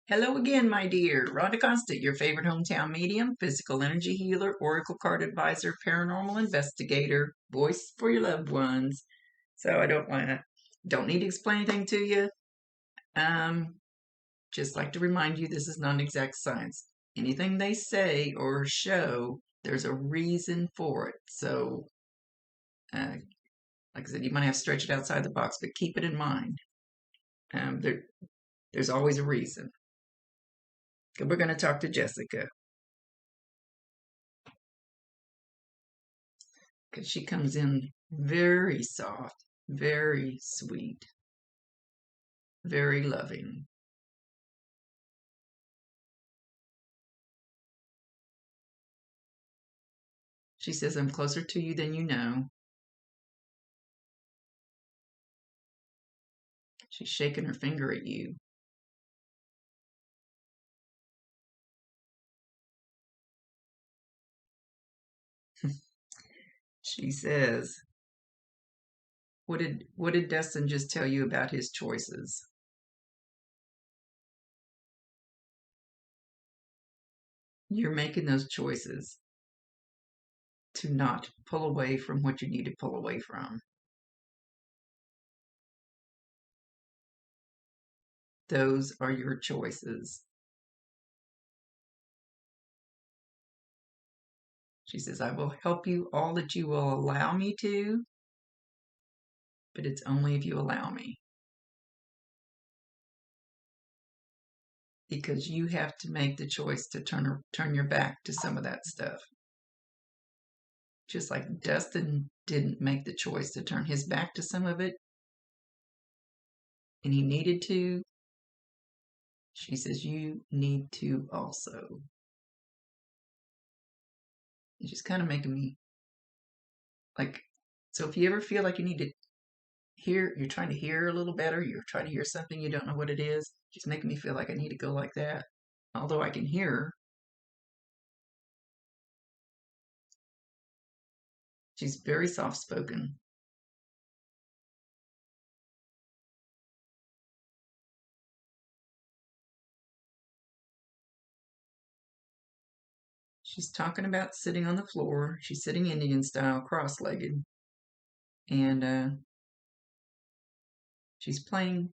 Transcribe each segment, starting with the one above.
Hello again, my dear. Rhonda Constant, your favorite hometown medium, physical energy healer, oracle card advisor, paranormal investigator, voice for your loved ones. So I don't need to explain anything to you. Um, just like to remind you, this is non-exact science. Anything they say or show, there's a reason for it. So, like I said, you might have to stretch it outside the box, but keep it in mind. There's always a reason. So we're going to talk to Jessica. Because she comes in very soft, very sweet, very loving. She says, I'm closer to you than you know. She's shaking her finger at you. She says, what did Dustin just tell you about his choices? You're making those choices to not pull away from what you need to pull away from. Those are your choices. She says, I will help you all that you will allow me to, but it's only if you allow me. Because you have to make the choice to turn your back to some of that stuff. Just like Dustin didn't make the choice to turn his back to some of it, and he needed to, she says, you need to also. It's just kind of making me like, so if you ever feel like you need to hear, you're trying to hear a little better, you're trying to hear something, you don't know what it is, just making me feel like I need to go like that. Although I can hear her, she's very soft spoken. She's talking about sitting on the floor. She's sitting Indian style, cross legged. And she's playing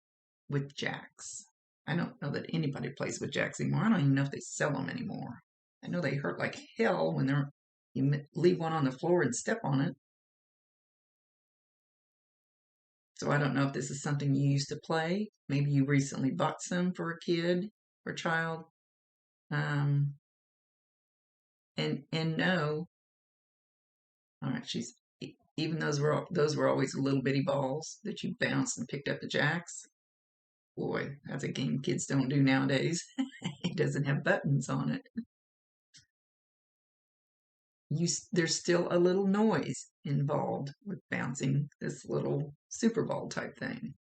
with jacks. I don't know that anybody plays with jacks anymore. I don't even know if they sell them anymore. I know they hurt like hell when you leave one on the floor and step on it. So I don't know if this is something you used to play. Maybe you recently bought some for a kid or child. Um, and no, all right. Even those were always little bitty balls that you bounced and picked up the jacks. Boy, that's a game kids don't do nowadays. It doesn't have buttons on it. There's still a little noise involved with bouncing this little Super Bowl type thing.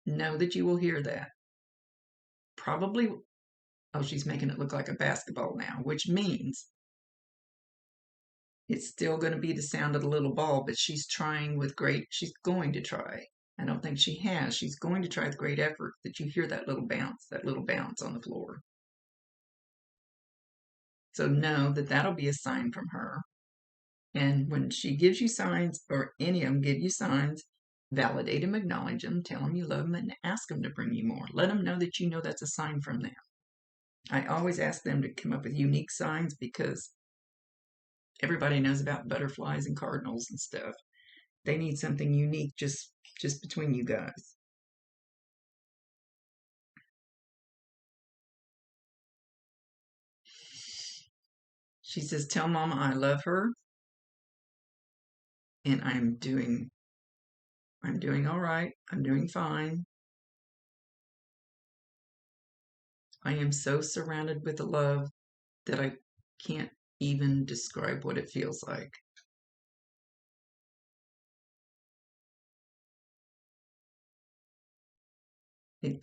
Know that you will hear that. Probably, oh, she's making it look like a basketball now, which means it's still going to be the sound of the little ball, but she's she's going to try. I don't think she has. She's going to try with great effort that you hear that little bounce on the floor. So know that that'll be a sign from her. And when she gives you signs, or any of them give you signs, validate them, acknowledge them, tell them you love them, and ask them to bring you more. Let them know that you know that's a sign from them. I always ask them to come up with unique signs because everybody knows about butterflies and cardinals and stuff. They need something unique just between you guys. She says, tell Mama I love her and I'm doing all right. I'm doing fine. I am so surrounded with the love that I can't even describe what it feels like.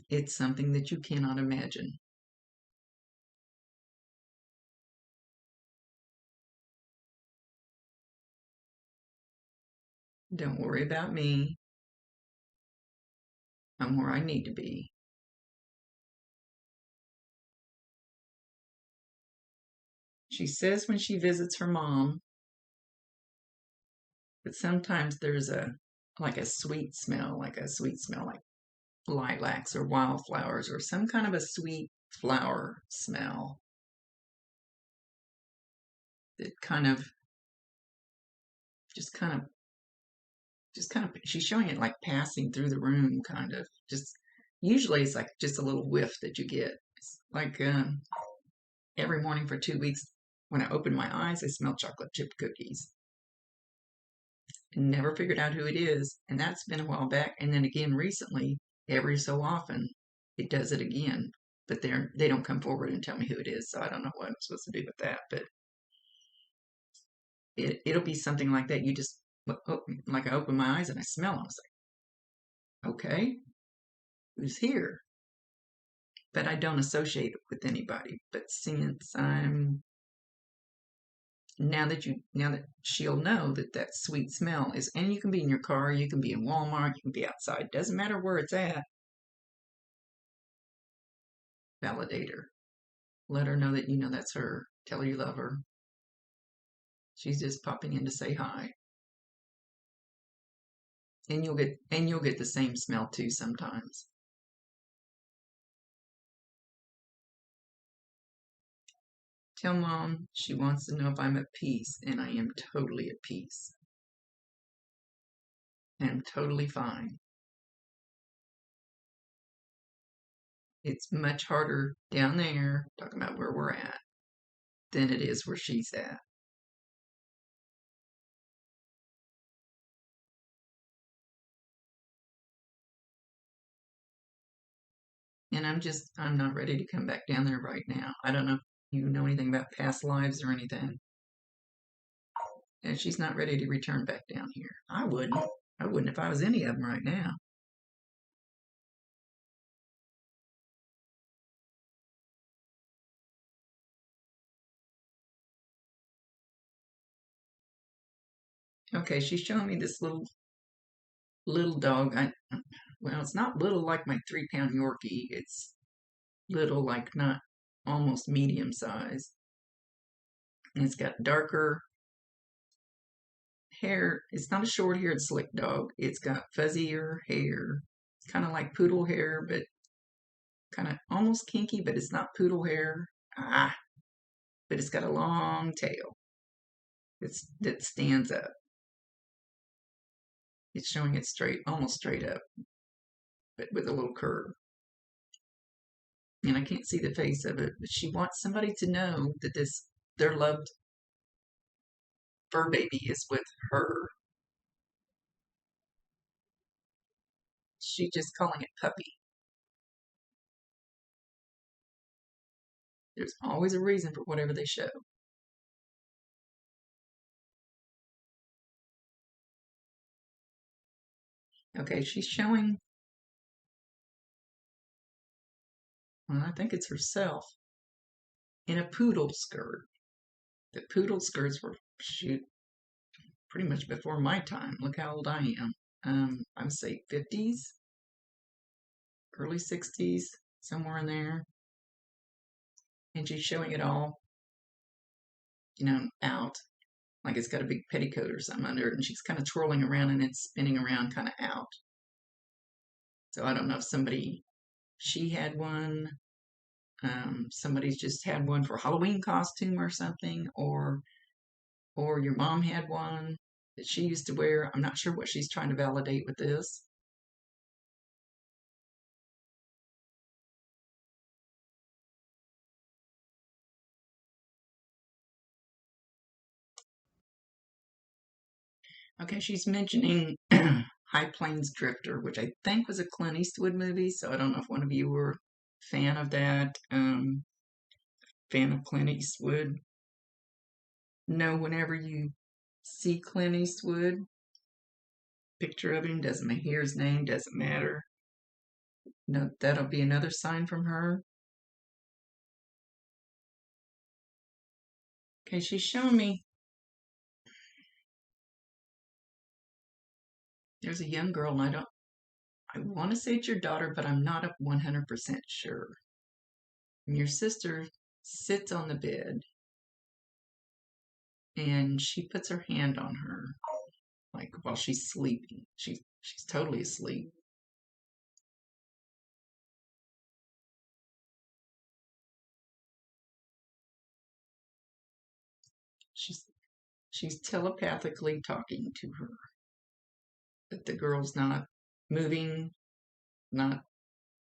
It's something that you cannot imagine. Don't worry about me. I'm where I need to be. She says when she visits her mom, but sometimes there's like a sweet smell, like lilacs or wildflowers or some kind of a sweet flower smell that just kind of she's showing it like passing through the room, kind of just usually it's like just a little whiff that you get. It's like every morning for 2 weeks when I open my eyes I smell chocolate chip cookies. Never figured out who it is, and that's been a while back. And then again recently, every so often, it does it again. But they don't come forward and tell me who it is, so I don't know what I'm supposed to do with that. But it'll be something like that. You just like I open my eyes and I smell them. I was like, okay, who's here? But I don't associate it with anybody. But since I'm now that she'll know that that sweet smell is, and you can be in your car, you can be in Walmart, you can be outside, doesn't matter where it's at. Validate her. Let her know that you know that's her. Tell her you love her. She's just popping in to say hi. And you'll get the same smell too sometimes. Tell mom she wants to know if I'm at peace, and I am totally at peace. I'm totally fine. It's much harder down there, talking about where we're at, than it is where she's at. And I'm not ready to come back down there right now. I don't know if you know anything about past lives or anything. And she's not ready to return back down here. I wouldn't. I wouldn't if I was any of them right now. Okay, she's showing me this little dog. Well, it's not little like my 3-pound Yorkie. It's little like not almost medium size. And it's got darker hair. It's not a short-haired slick dog. It's got fuzzier hair. It's kind of like poodle hair, but kind of almost kinky, but it's not poodle hair. But it's got a long tail. That stands up. It's showing it straight, almost straight up, but with a little curve. And I can't see the face of it, but she wants somebody to know that their loved fur baby is with her. She's just calling it puppy. There's always a reason for whatever they show. Okay, she's showing, well, I think it's herself in a poodle skirt. The poodle skirts were, shoot, pretty much before my time. Look how old I am. I would say 50s, early 60s, somewhere in there. And she's showing it all, out. Like it's got a big petticoat or something under it. And she's kind of twirling around and it's spinning around kind of out. So I don't know if she had one, somebody's just had one for a Halloween costume or something, or your mom had one that she used to wear. I'm not sure what she's trying to validate with this. Okay, she's mentioning High Plains Drifter, which I think was a Clint Eastwood movie. So I don't know if one of you were a fan of that. Fan of Clint Eastwood. No, whenever you see Clint Eastwood, picture of him, doesn't hear his name, doesn't matter. No, that'll be another sign from her. Okay, she's showing me there's a young girl, and I want to say it's your daughter, but I'm not 100% sure. And your sister sits on the bed, and she puts her hand on her, like while she's sleeping. She's totally asleep. She's she's telepathically talking to her, but the girl's not moving, not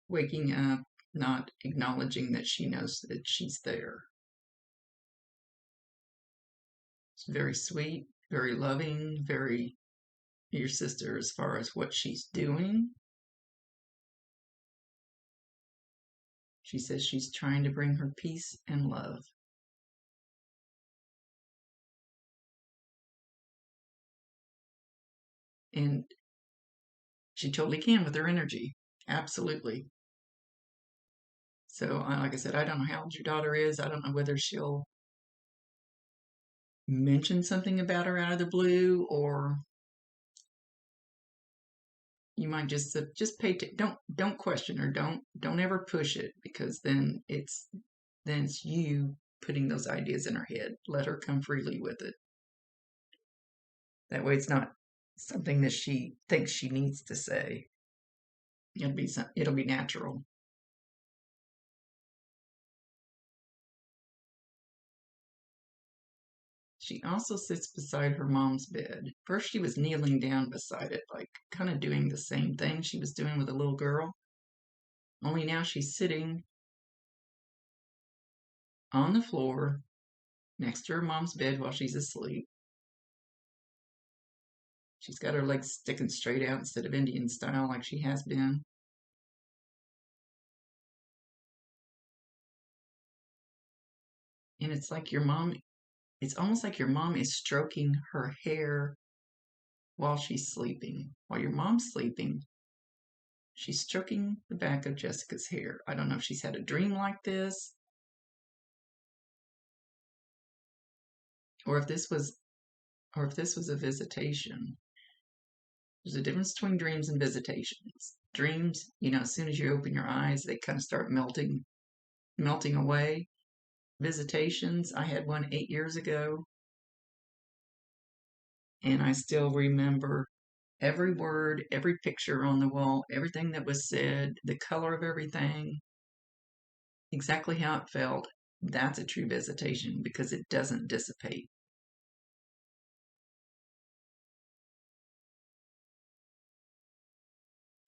waking up, not acknowledging that she knows that she's there. It's very sweet, very loving, very your sister as far as what she's doing. She says she's trying to bring her peace and love. And she totally can with her energy. Absolutely. So, like I said, I don't know how old your daughter is. I don't know whether she'll mention something about her out of the blue, or you might just pay. Don't question her. Don't ever push it, because then it's you putting those ideas in her head. Let her come freely with it. That way, it's not something that she thinks she needs to say. It'll be natural. She also sits beside her mom's bed. First, she was kneeling down beside it, like kind of doing the same thing she was doing with a little girl. Only now she's sitting on the floor next to her mom's bed while she's asleep. She's got her legs sticking straight out instead of Indian style like she has been. And it's almost like your mom is stroking her hair while she's sleeping. While your mom's sleeping, she's stroking the back of Jessica's hair. I don't know if she's had a dream like this, or if this was a visitation. There's a difference between dreams and visitations. Dreams, as soon as you open your eyes, they kind of start melting away. Visitations, I had one 8 years ago, and I still remember every word, every picture on the wall, everything that was said, the color of everything, exactly how it felt. That's a true visitation because it doesn't dissipate.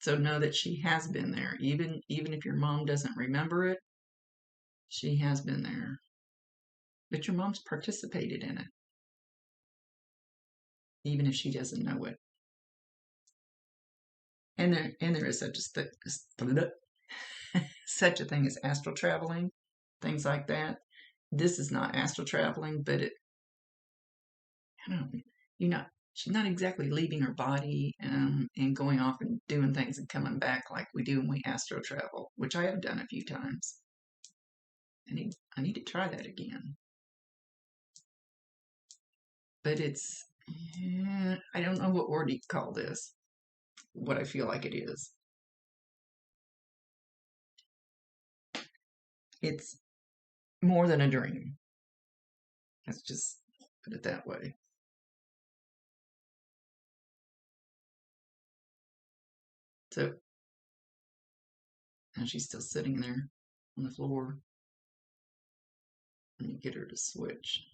So know that she has been there. Even if your mom doesn't remember it, she has been there. But your mom's participated in it, even if she doesn't know it. And there is such a thing as astral traveling, things like that. This is not astral traveling, but I don't know, she's not exactly leaving her body and going off and doing things and coming back like we do when we astral travel, which I have done a few times. I need to try that again. But I don't know what word you call this, what I feel like it is. It's more than a dream. Let's just put it that way. So, and she's still sitting there on the floor. Let me get her to switch.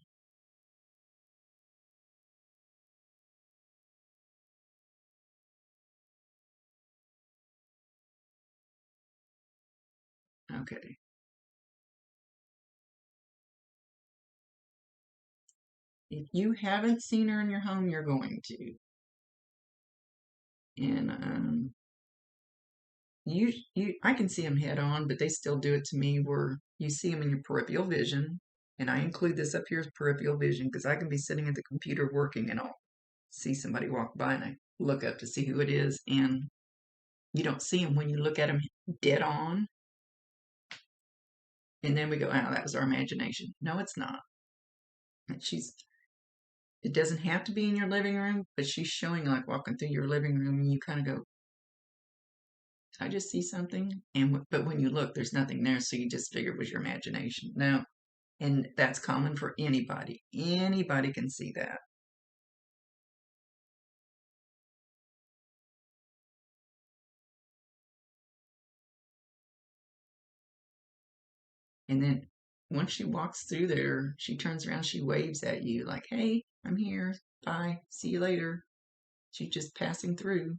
Okay. If you haven't seen her in your home, you're going to. And I can see them head on, but they still do it to me where you see them in your peripheral vision. And I include this up here as peripheral vision because I can be sitting at the computer working and I'll see somebody walk by and I look up to see who it is, and you don't see them when you look at them dead on. And then we go, oh, that was our imagination. No, it's not. It doesn't have to be in your living room, but she's showing like walking through your living room and you kind of go, I just see something. But when you look, there's nothing there. So you just figure it was your imagination. No, And that's common for anybody. Anybody can see that. And then once she walks through there, she turns around, she waves at you like, hey, I'm here. Bye. See you later. She's just passing through.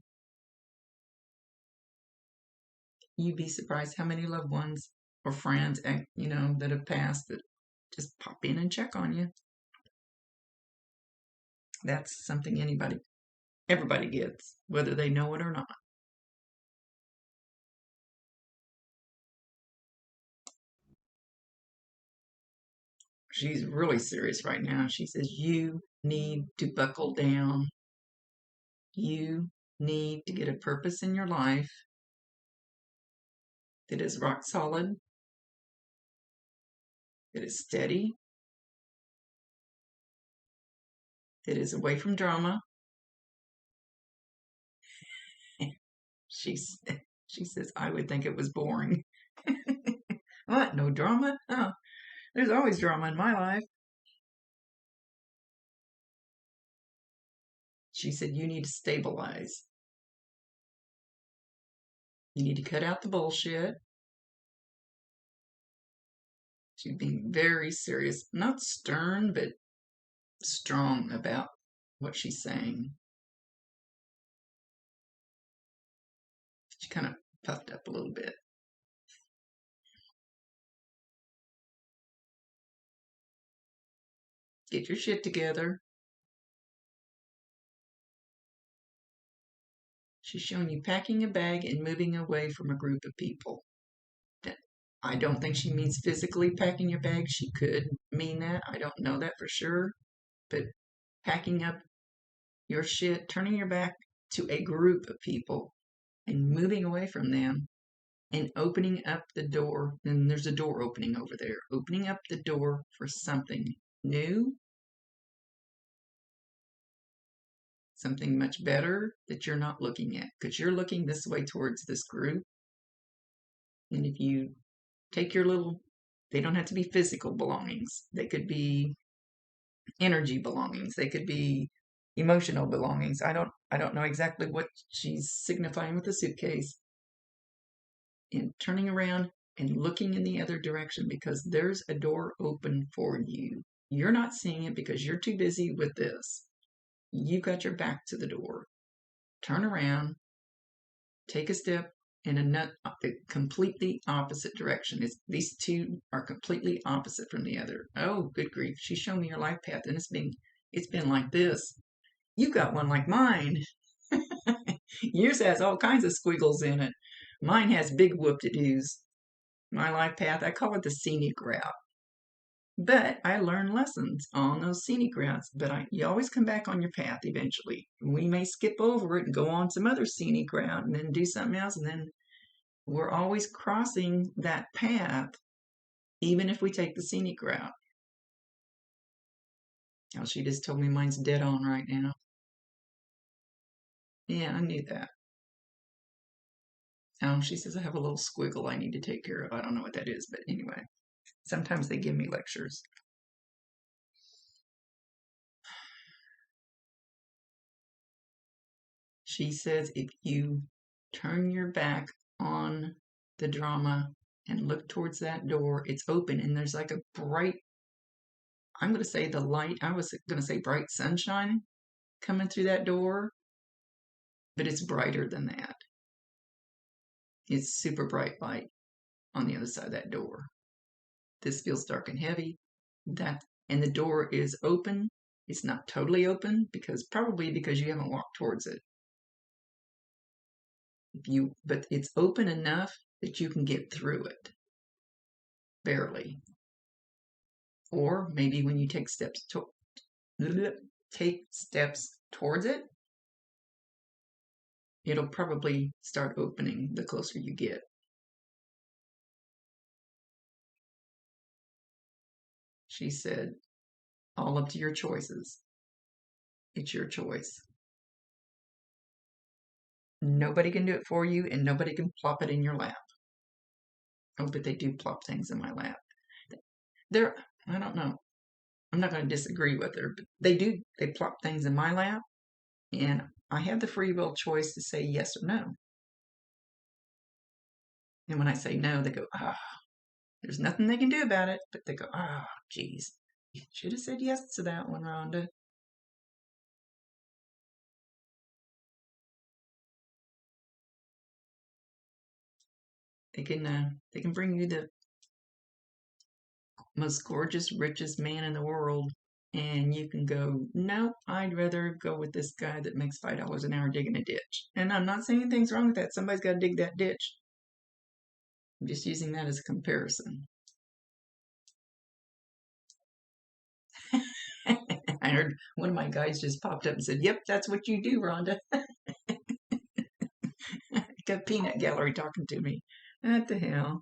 You'd be surprised how many loved ones or friends, that have passed that just pop in and check on you. That's something everybody gets, whether they know it or not. She's really serious right now. She says, you need to buckle down. You need to get a purpose in your life that is rock solid, that is steady, that is away from drama. She's, she says, I would think it was boring. What? No drama? Oh, there's always drama in my life. She said, you need to stabilize. You need to cut out the bullshit. She's being very serious, not stern, but strong about what she's saying. She kind of puffed up a little bit. Get your shit together. She's showing you packing a bag and moving away from a group of people. I don't think she means physically packing your bag. She could mean that. I don't know that for sure. But packing up your shit, turning your back to a group of people and moving away from them and opening up the door. And there's a door opening over there. Opening up the door for something new, something much better that you're not looking at, because you're looking this way towards this group. And if you take your little, they don't have to be physical belongings. They could be energy belongings. They could be emotional belongings. I don't know exactly what she's signifying with the suitcase. And turning around and looking in the other direction, because there's a door open for you. You're not seeing it because you're too busy with this. You got your back to the door. Turn around, take a step in a completely opposite direction. These two are completely opposite from the other. Oh, good grief! She showed me your life path, and it's been like this. You got one like mine. Yours has all kinds of squiggles in it. Mine has big whoop-de-doos. My life path, I call it the scenic route. But I learn lessons on those scenic routes. But you always come back on your path eventually. We may skip over it and go on some other scenic route and then do something else. And then we're always crossing that path, even if we take the scenic route. Oh, she just told me mine's dead on right now. Yeah, I knew that. She says I have a little squiggle I need to take care of. I don't know what that is, but anyway, sometimes they give me lectures. She says if you turn your back on the drama and look towards that door, it's open and there's like a bright, I'm going to say the light, I was going to say bright sunshine coming through that door, but it's brighter than that. It's super bright light on the other side of that door. This feels dark and heavy. And the door is open. It's not totally open probably because you haven't walked towards it. But it's open enough that you can get through it, barely. Or maybe when you take steps towards it, it'll probably start opening the closer you get. She said, all up to your choices. It's your choice. Nobody can do it for you, and nobody can plop it in your lap. Oh, but they do plop things in my lap. I don't know. I'm not going to disagree with her, but they plop things in my lap, and I have the free will choice to say yes or no. And when I say no, they go, ah, there's nothing they can do about it, but they go, ah, geez, you should have said yes to that one, Rhonda. They can bring you the most gorgeous, richest man in the world, and you can go, no, I'd rather go with this guy that makes $5 an hour digging a ditch. And I'm not saying anything's wrong with that. Somebody's got to dig that ditch. I'm just using that as a comparison. I heard one of my guys just popped up and said, yep, that's what you do, Rhonda. Got Peanut Gallery talking to me. What the hell?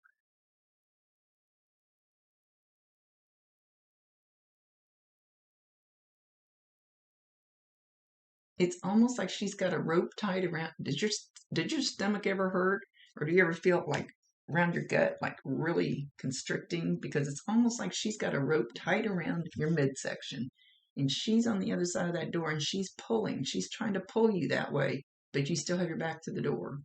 It's almost like she's got a rope tied around. Did your stomach ever hurt, or do you ever feel it like around your gut, like really constricting? Because it's almost like she's got a rope tied around your midsection, and she's on the other side of that door, and she's pulling. She's trying to pull you that way, but you still have your back to the door.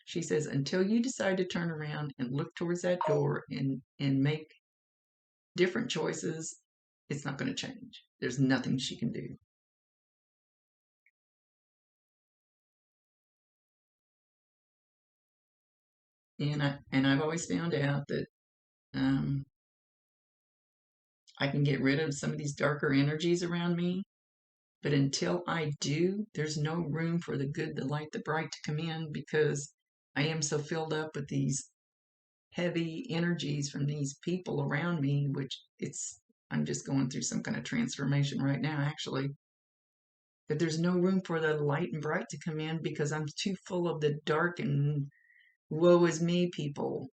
She says until you decide to turn around and look towards that door and make different choices, it's not going to change. There's nothing she can do. And I've always found out that um, I can get rid of some of these darker energies around me. But until I do, there's no room for the good, the light, the bright to come in because I am so filled up with these heavy energies from these people around me, which I'm just going through some kind of transformation right now, actually. That there's no room for the light and bright to come in because I'm too full of the dark and woe is me people.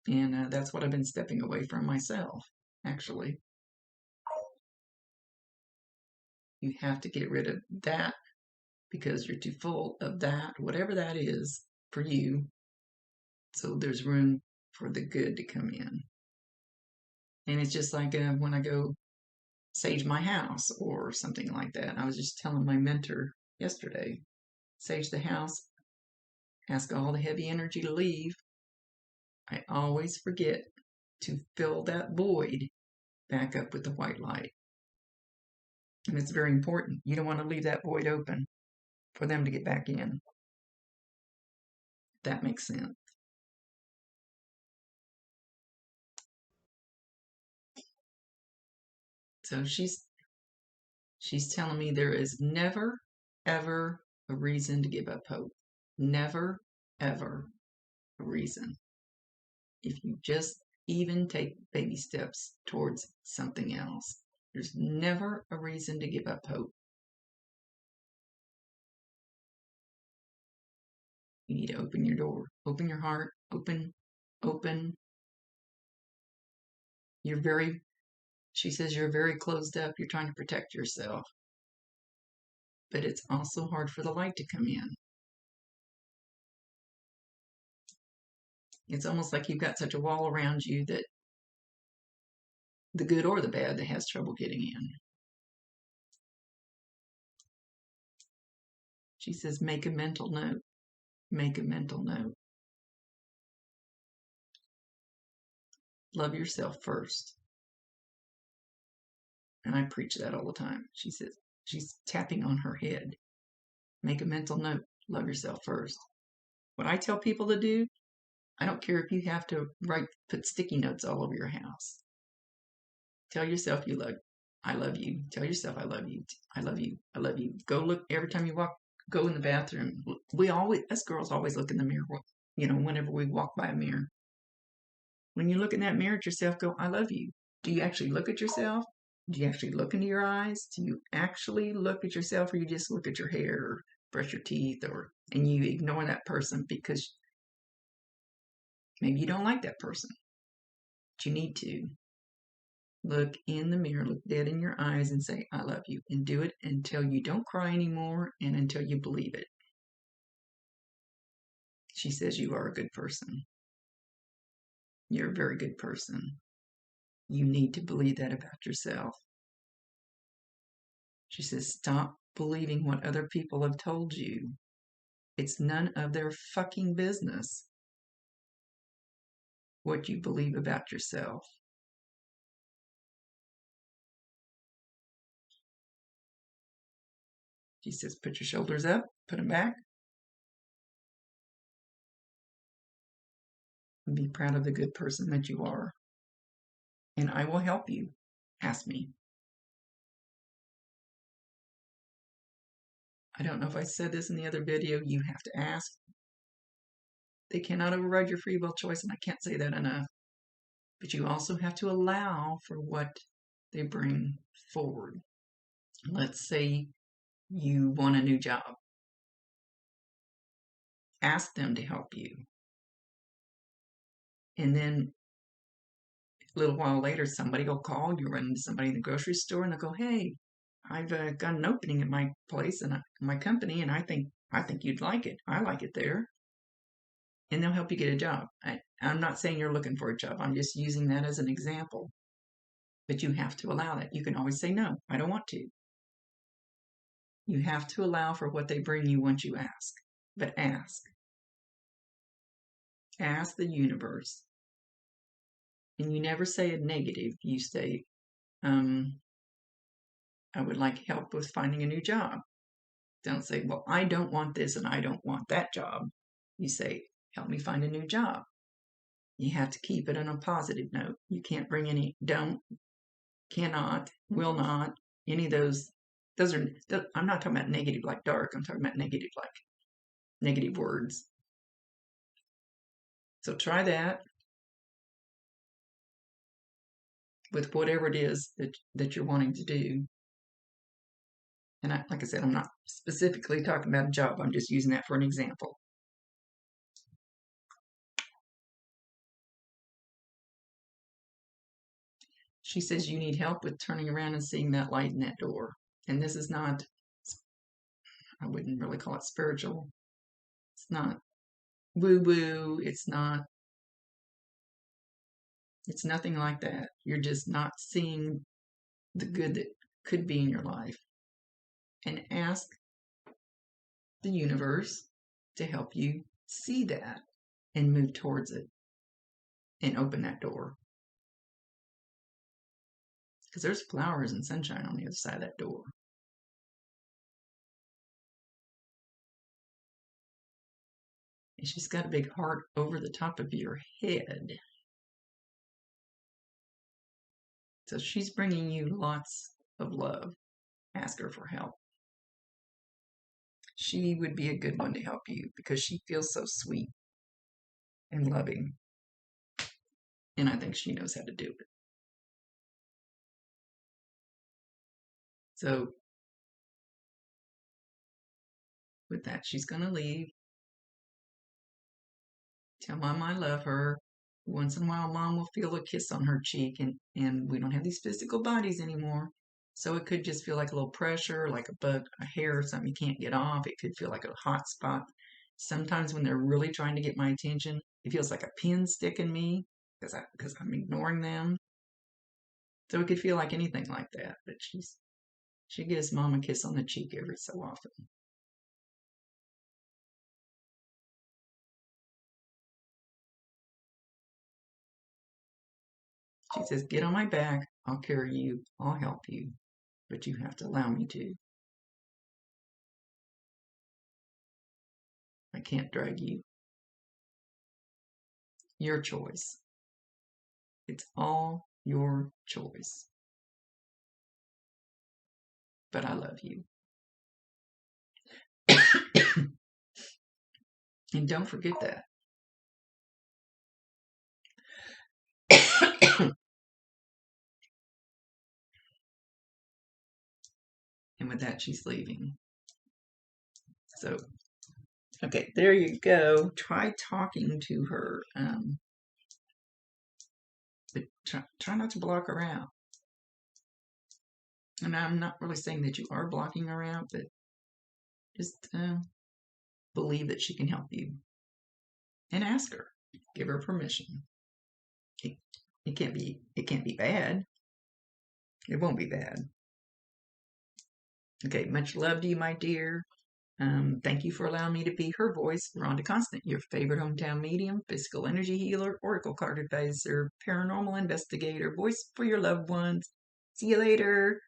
And that's what I've been stepping away from myself, actually. You have to get rid of that because you're too full of that, whatever that is for you. So there's room for the good to come in. And it's just like when I go sage my house or something like that. I was just telling my mentor yesterday, sage the house, ask all the heavy energy to leave. I always forget to fill that void back up with the white light. And it's very important. You don't want to leave that void open for them to get back in. If that makes sense. So she's telling me there is never, ever a reason to give up hope. Never, ever a reason. If you just even take baby steps towards something else, there's never a reason to give up hope. You need to open your door, open your heart, open. She says you're very closed up. You're trying to protect yourself. But it's also hard for the light to come in. It's almost like you've got such a wall around you that the good or the bad that has trouble getting in. She says, make a mental note. Make a mental note. Love yourself first. And I preach that all the time. She says, she's tapping on her head. Make a mental note. Love yourself first. What I tell people to do, I don't care if you have to put sticky notes all over your house. Tell yourself I love you. Tell yourself I love you. I love you. I love you. Go look every time you go in the bathroom. Us girls always look in the mirror, whenever we walk by a mirror. When you look in that mirror at yourself, go, I love you. Do you actually look at yourself? Do you actually look into your eyes? Do you actually look at yourself, or you just look at your hair or brush your teeth and you ignore that person because maybe you don't like that person? But you need to look in the mirror, look dead in your eyes and say, I love you. And do it until you don't cry anymore and until you believe it. She says you are a good person. You're a very good person. You need to believe that about yourself. She says, stop believing what other people have told you. It's none of their fucking business what you believe about yourself. She says, put your shoulders up, put them back, and be proud of the good person that you are. And I will help you. Ask me. I don't know if I said this in the other video. You have to ask. They cannot override your free will choice, and I can't say that enough. But you also have to allow for what they bring forward. Let's say you want a new job. Ask them to help you. And then a little while later, somebody will call. You run into somebody in the grocery store, and they'll go, "Hey, I've got an opening at my place and my company, and I think you'd like it. I like it there." And they'll help you get a job. I'm not saying you're looking for a job. I'm just using that as an example. But you have to allow that. You can always say, no, I don't want to. You have to allow for what they bring you once you ask. But ask. Ask the universe. And you never say a negative. You say, I would like help with finding a new job. Don't say, well, I don't want this and I don't want that job. You say, help me find a new job. You have to keep it on a positive note. You can't bring any don't, cannot, will not, any of those. I'm not talking about negative like dark. I'm talking about negative like negative words. So try that with whatever it is that you're wanting to do. And like I said, I'm not specifically talking about a job. I'm just using that for an example. She says you need help with turning around and seeing that light in that door. And this is not, I wouldn't really call it spiritual. It's not woo-woo. It's nothing like that. You're just not seeing the good that could be in your life. And ask the universe to help you see that and move towards it and open that door. Because there's flowers and sunshine on the other side of that door. And she's got a big heart over the top of your head. So she's bringing you lots of love. Ask her for help. She would be a good one to help you because she feels so sweet and loving. And I think she knows how to do it. So with that, she's going to leave. Tell Mom I love her. Once in a while, Mom will feel a kiss on her cheek, and we don't have these physical bodies anymore. So it could just feel like a little pressure, like a bug, a hair or something you can't get off. It could feel like a hot spot. Sometimes when they're really trying to get my attention, it feels like a pin sticking me because I'm ignoring them. So it could feel like anything like that. But she gives Mom a kiss on the cheek every so often. She says, get on my back. I'll carry you. I'll help you. But you have to allow me to. I can't drag you. Your choice. It's all your choice. But I love you. And don't forget that. And with that, she's leaving. So, okay, there you go. Try talking to her. But try not to block her out. And I'm not really saying that you are blocking her out, but just believe that she can help you. and ask her. Give her permission. It can't be bad. It won't be bad. Okay, much love to you, my dear. Thank you for allowing me to be her voice, Rhonda Constant, your favorite hometown medium, physical energy healer, oracle card advisor, paranormal investigator, voice for your loved ones. See you later.